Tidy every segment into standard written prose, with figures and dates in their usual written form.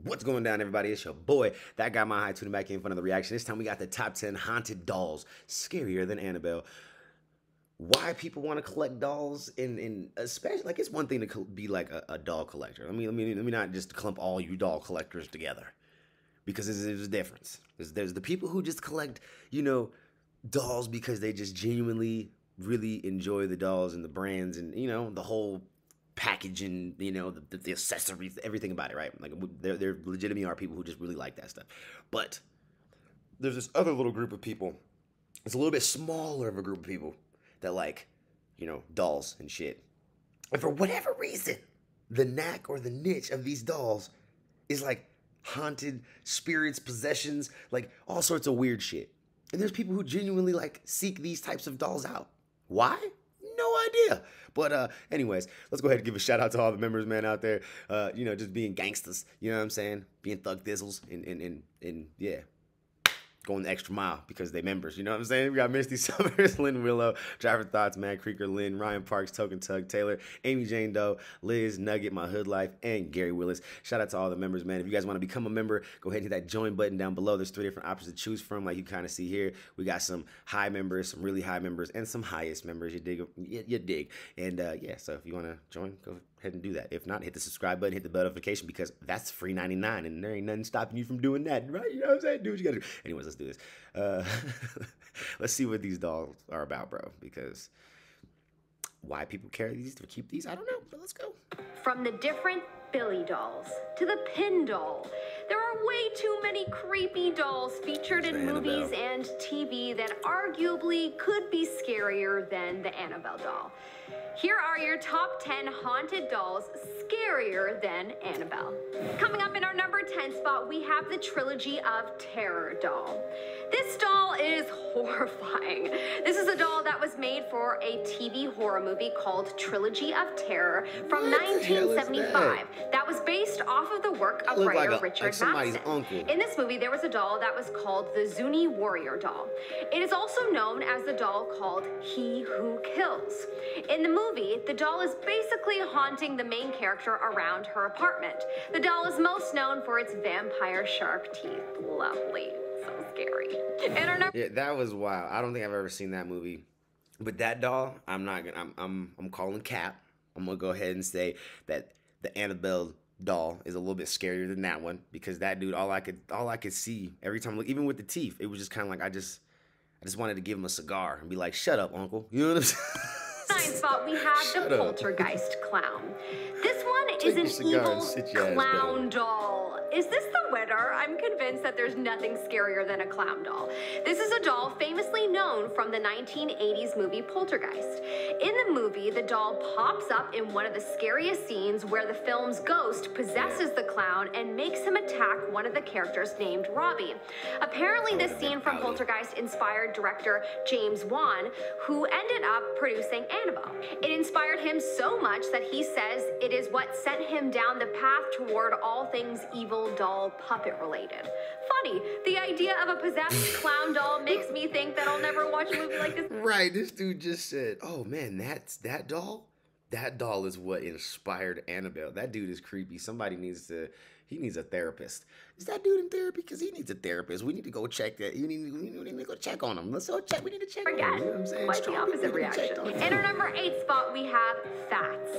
What's going down, everybody? It's your boy, That Guy My High, tuning back in for another reaction. This time we got the top 10 haunted dolls, scarier than Annabelle. Why people want to collect dolls, in especially, like, it's one thing to be like a doll collector. Let me not just clump all you doll collectors together, because there's a difference. There's the people who just collect, dolls because they just genuinely really enjoy the dolls and the brands and, the whole packaging, the accessories, everything about it, right? Like, there legitimately are people who just really like that stuff. But there's this other little group of people. It's a little bit smaller of a group of people that like, dolls and shit. And for whatever reason, the knack or the niche of these dolls is like haunted spirits, possessions, like all sorts of weird shit. And there's people who genuinely like seek these types of dolls out. Why? No idea. But anyways, let's go ahead and give a shout out to all the members, man, out there. Just being gangsters, you know what I'm saying? Being thug thizzles and yeah, going the extra mile because they members, you know what I'm saying? We got Misty Summers, Lynn Willow, Driver Thoughts, Man Creeker, Lynn, Ryan Parks, Token Tug, Taylor, Amy Jane Doe, Liz, Nugget, My Hood Life, and Gary Willis. Shout out to all the members, man. If you guys want to become a member, go ahead and hit that join button down below. There's 3 different options to choose from, like you kind of see here. We got some high members, some really high members, and some highest members. You dig? You dig. And yeah, so if you want to join, go ahead and do that. If not, hit the subscribe button, hit the bell notification, because that's free 99, and there ain't nothing stopping you from doing that, right? You know what I'm saying? Do what you gotta do. Anyways, let's do this. Let's see what these dolls are about, bro, because why people carry these or keep these, I don't know, but let's go. From the different Billy dolls to the pin doll, there are way too many creepy dolls featured in movies and TV that arguably could be scarier than the Annabelle doll. Here are your top 10 haunted dolls scarier than Annabelle. Coming up in our number 10 spot, we have the Trilogy of Terror doll. This doll is horrifying. This is a doll that was made for a TV horror movie called Trilogy of Terror from 1975. That was based off of the work of writer Richard Matheson. In this movie, there was a doll that was called the Zuni Warrior doll. It is also known as the doll called He Who Kills. In the movie, the doll is basically haunting the main character around her apartment. The doll is most known for its vampire shark teeth. Lovely. So scary. Yeah, that was wild. I don't think I've ever seen that movie. But that doll, I'm calling cap. I'm gonna go ahead and say that the Annabelle doll is a little bit scarier than that one, because that dude, all I could see every time, even with the teeth, it was just kind of like I just wanted to give him a cigar and be like, "Shut up, uncle." You know what I'm saying? Ninth spot, we have the Poltergeist Clown. This one is an evil clown doll. Is this the winner? I'm convinced that there's nothing scarier than a clown doll. This is a doll famously known from the 1980s movie Poltergeist. In the movie, the doll pops up in one of the scariest scenes where the film's ghost possesses the clown and makes him attack one of the characters named Robbie. Apparently, this scene from Poltergeist inspired director James Wan, who ended up producing Annabelle. It inspired him so much that he says it is what sent him down the path toward all things evil doll puppet related. Funny, the idea of a possessed clown doll makes me think that I'll never watch a movie like this. Right, this dude just said, "Oh man, that's that doll? That doll is what inspired Annabelle." That dude is creepy. Somebody needs a therapist. Is that dude in therapy? Because he needs a therapist. We need to go check that. We need to go check on him. Let's go check. We need to check on him. You know what I'm saying? Quite the opposite reaction. In our number 8 spot, we have Fats.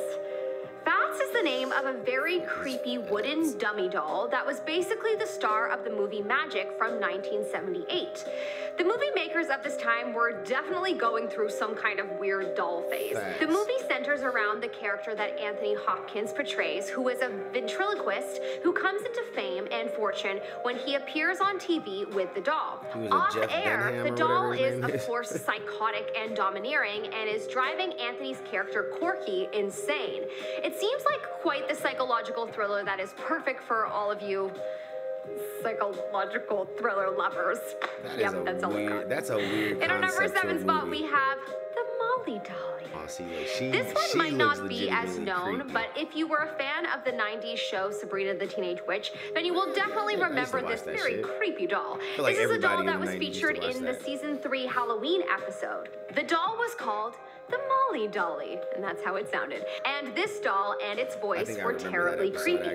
Fats is the name of a very creepy wooden dummy doll that was basically the star of the movie Magic from 1978. The movie makers of this time were definitely going through some kind of weird doll phase. The movie centers around the character that Anthony Hopkins portrays, who is a ventriloquist who comes into fame and fortune when he appears on TV with the doll. Off air, the doll is, of course, psychotic and domineering and is driving Anthony's character Corky insane. It seems like quite the psychological thriller that is perfect for all of you psychological thriller lovers. That's a weird. In our number 7 spot, we have the Molly Dolly. Oh, see, this one might not be as known, but if you were a fan of the 90s show Sabrina the Teenage Witch, then you will definitely remember this very creepy doll. This is a doll that was featured in the season 3 Halloween episode. The doll was called the Molly Dolly, and that's how it sounded. And this doll and its voice were terribly creepy.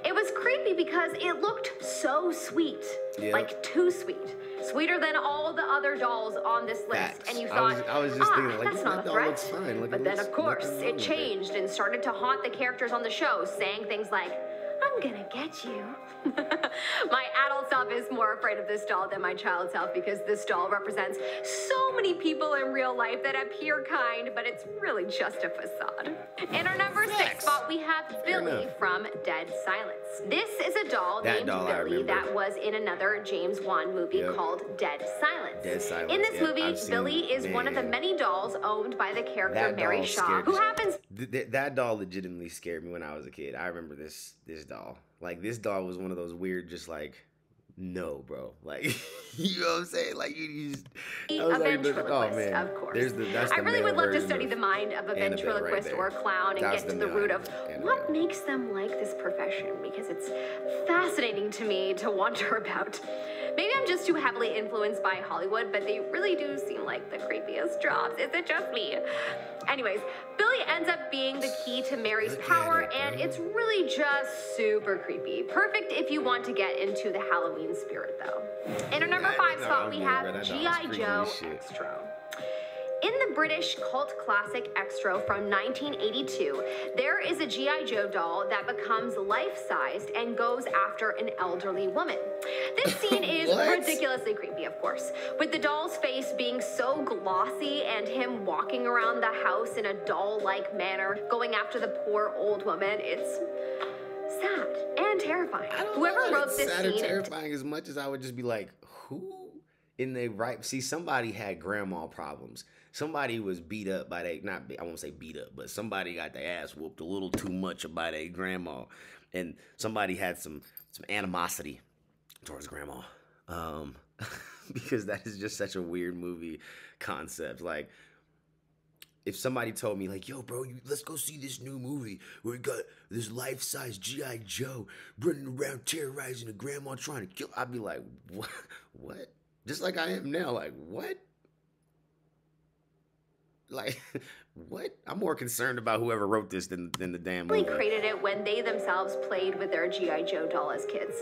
It was creepy because it looked so sweet, like too sweet. Sweeter than all the other dolls on this list. And you thought, I was just thinking, like, that's not a threat. But then, of course, it changed and started to haunt the characters on the show, saying things like, I'm gonna get you. My adult self is more afraid of this doll than my child self because this doll represents so many people in real life that appear kind, but it's really just a facade. In our number 6 spot, we have Billy from Dead Silence. This is a doll named Billy that was in another James Wan movie called Dead Silence. Dead Silence. In this movie, Billy is one of the many dolls owned by the character Mary Shaw, who happens... That doll legitimately scared me when I was a kid. I remember this doll. Like, this doll was one of those weird, just like, no, bro. Like, you know what I'm saying? Like, you just... A ventriloquist, of course. I really would love to study the mind of a ventriloquist or a clown and get to the root of what makes them like this profession, because it's fascinating to me to wonder about. Maybe I'm just too heavily influenced by Hollywood, but they really do seem like the creepiest jobs. Is it just me? Anyways, Billy ends up being the key to Mary's power, and it's really just super creepy. Perfect if you want to get into the Halloween spirit, though. In our number 5 spot, we have G.I. Joe Extra. In the British cult classic Extra from 1982, there is a G.I. Joe doll that becomes life-sized and goes after an elderly woman. This scene is ridiculously creepy, of course, with the doll's face being so glossy and him walking around the house in a doll-like manner, going after the poor old woman. It's sad and terrifying. Whoever wrote this scene... Sad or terrifying as much as I would just be like, who in their right... See, somebody had grandma problems. Somebody was beat up by I won't say beat up, but somebody got their ass whooped a little too much by their grandma. And somebody had some animosity towards grandma. Because that is just such a weird movie concept. Like, if somebody told me, like, yo, bro, let's go see this new movie where we got this life-size G.I. Joe running around terrorizing a grandma trying to kill, I'd be like, what? Just like I am now, like, what? Like, what? I'm more concerned about whoever wrote this than the damn movie. They created it when they themselves played with their G.I. Joe doll as kids.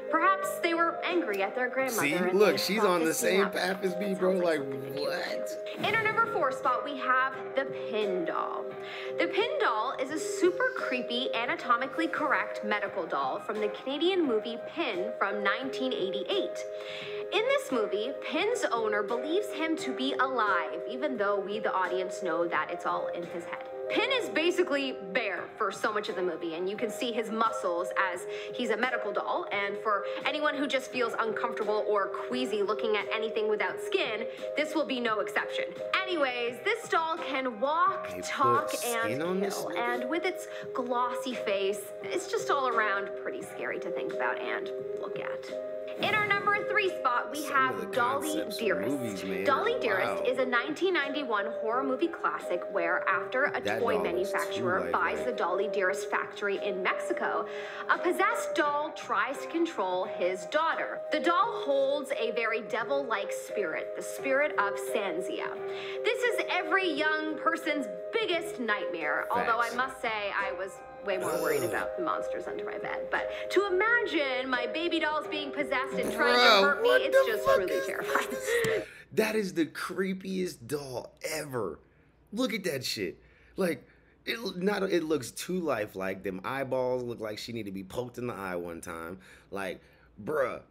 Perhaps they were angry at their grandmother. See, look, she's on the same path as me, bro. Like, what? In our number 4 spot, we have the Pin Doll. The Pin Doll is a super creepy, anatomically correct medical doll from the Canadian movie Pin from 1988. In this movie, Pin's owner believes him to be alive, even though we, the audience, know that it's all in his head. Pin is basically bare for so much of the movie, and you can see his muscles as he's a medical doll, and for anyone who just feels uncomfortable or queasy looking at anything without skin, this will be no exception. Anyways, this doll can walk, talk, and kill, and with its glossy face, it's just all around pretty scary to think about and look at. In our number 3 spot, we have Dolly Dearest. Dolly Dearest is a 1991 horror movie classic where, after a toy manufacturer buys the Dolly Dearest factory in Mexico, a possessed doll tries to control his daughter. The doll holds a very devil-like spirit, the spirit of Sanzia. This is every young person's biggest nightmare, although I must say I was way more worried about the monsters under my bed. But to imagine my baby dolls being possessed and trying to hurt me, it's just truly terrifying. That is the creepiest doll ever. Look at that shit. Like, it looks too lifelike. Them eyeballs look like she need to be poked in the eye one time. Like, bruh.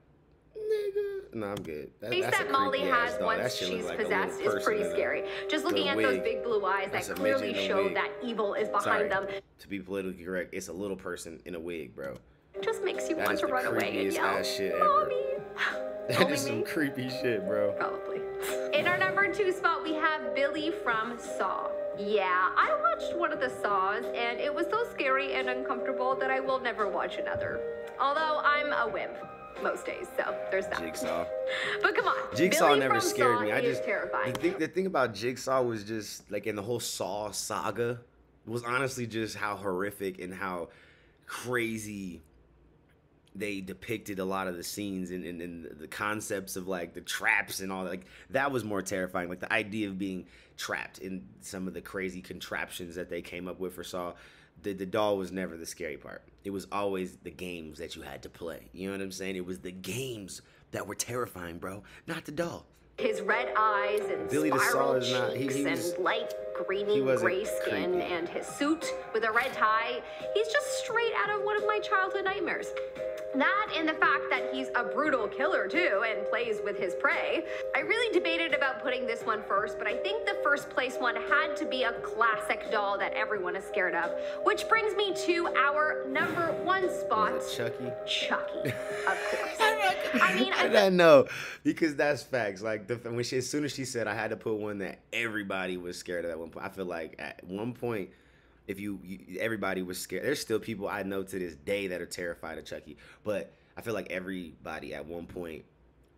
Nigga. No, I'm good. The face that Molly has once she's possessed is pretty scary. Just looking at those big blue eyes that clearly show that evil is behind them. To be politically correct, it's a little person in a wig, bro. It just makes you want to run away and yell, shit Mommy! That is some creepy shit, bro. Probably. In our number 2 spot, we have Billy from Saw. Yeah, I watched one of the Saws, and it was so scary and uncomfortable that I will never watch another. Although I'm a wimp most days, so there's that. Jigsaw. But come on, Jigsaw Billy never from scared Saw me. is terrifying. The thing about Jigsaw was just, like, in the whole Saw saga, was honestly just how horrific and how crazy they depicted a lot of the scenes and the concepts of like the traps and all that. Like that was more terrifying. Like the idea of being trapped in some of the crazy contraptions that they came up with or saw. The doll was never the scary part. It was always the games that you had to play. You know what I'm saying? It was the games that were terrifying, bro, not the doll. His red eyes and Billy the spiral Saw cheeks and light greeny wasn't gray skin creepy. and his suit with a red tie. He's just straight out of one of my childhood nightmares. That and the fact that he's a brutal killer too and plays with his prey. I really debated about putting this one first, but I think the first place one had to be a classic doll that everyone is scared of, which brings me to our number one spot. Was it Chucky? Chucky, of course. I mean, I know, because that's facts. Like as soon as she said I had to put one that everybody was scared of at one point, I feel like at one point, if everybody was scared. There's still people I know to this day that are terrified of Chucky, but I feel like everybody at one point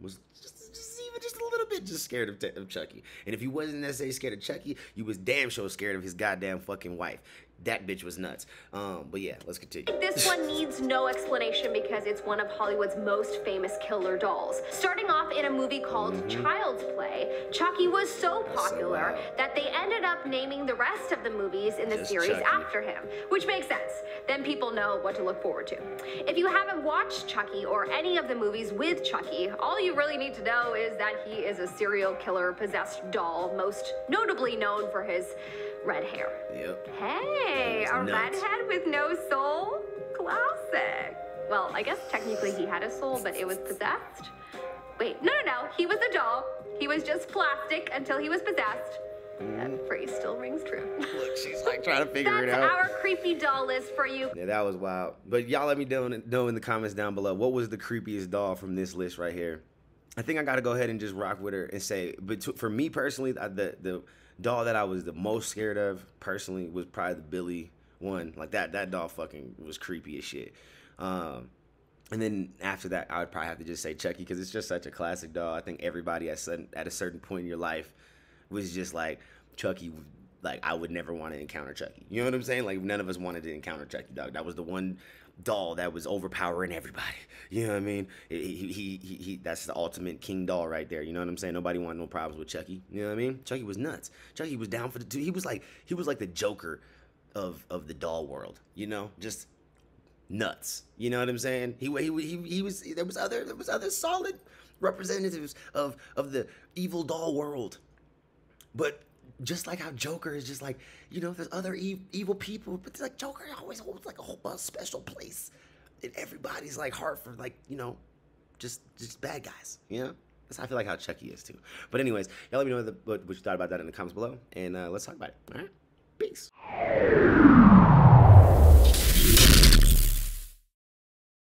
was just a little bit just scared of Chucky. And if you wasn't necessarily scared of Chucky, you was damn sure scared of his goddamn fucking wife. That bitch was nuts. But yeah, let's continue. This one needs no explanation because it's one of Hollywood's most famous killer dolls. Starting off in a movie called Child's Play, Chucky was so popular that they ended up naming the rest of the movies in the Just series Chucky. after him, which makes sense. Then people know what to look forward to. If you haven't watched Chucky or any of the movies with Chucky, all you really need to know is that he is a serial killer possessed doll, most notably known for his red hair. Yep. Hey, a nuts. redhead with no soul? Classic. Well, I guess technically he had a soul, but it was possessed. Wait, no. He was a doll. He was just plastic until he was possessed. That phrase still rings true. Look, she's like trying to figure it That's out. our creepy doll list for you. Yeah, that was wild. But y'all let me know in the comments down below, what was the creepiest doll from this list right here? I think I got to go ahead and just rock with her and say, but for me personally, the doll that I was the most scared of personally was probably the Billy one. Like that doll fucking was creepy as shit. And then after that, I would probably have to just say Chucky because it's just such a classic doll. I think everybody at a certain point in your life was just like, Chucky, like I would never want to encounter Chucky. You know what I'm saying? Like none of us wanted to encounter Chucky, dog. That was the one doll that was overpowering everybody. You know what I mean? He that's the ultimate king doll right there. You know what I'm saying? Nobody wanted no problems with Chucky. You know what I mean? Chucky was nuts. Chucky was down for the he was like the Joker of the doll world. You know, just nuts. You know what I'm saying? He was there was other solid representatives of the evil doll world, but just like how Joker is just like, you know, there's other evil people, but like Joker always holds like a whole special place in everybody's like heart for like, you know, just bad guys, you know? That's how I feel like how Chucky is too. But anyways, y'all let me know what you thought about that in the comments below, and let's talk about it. All right? Peace.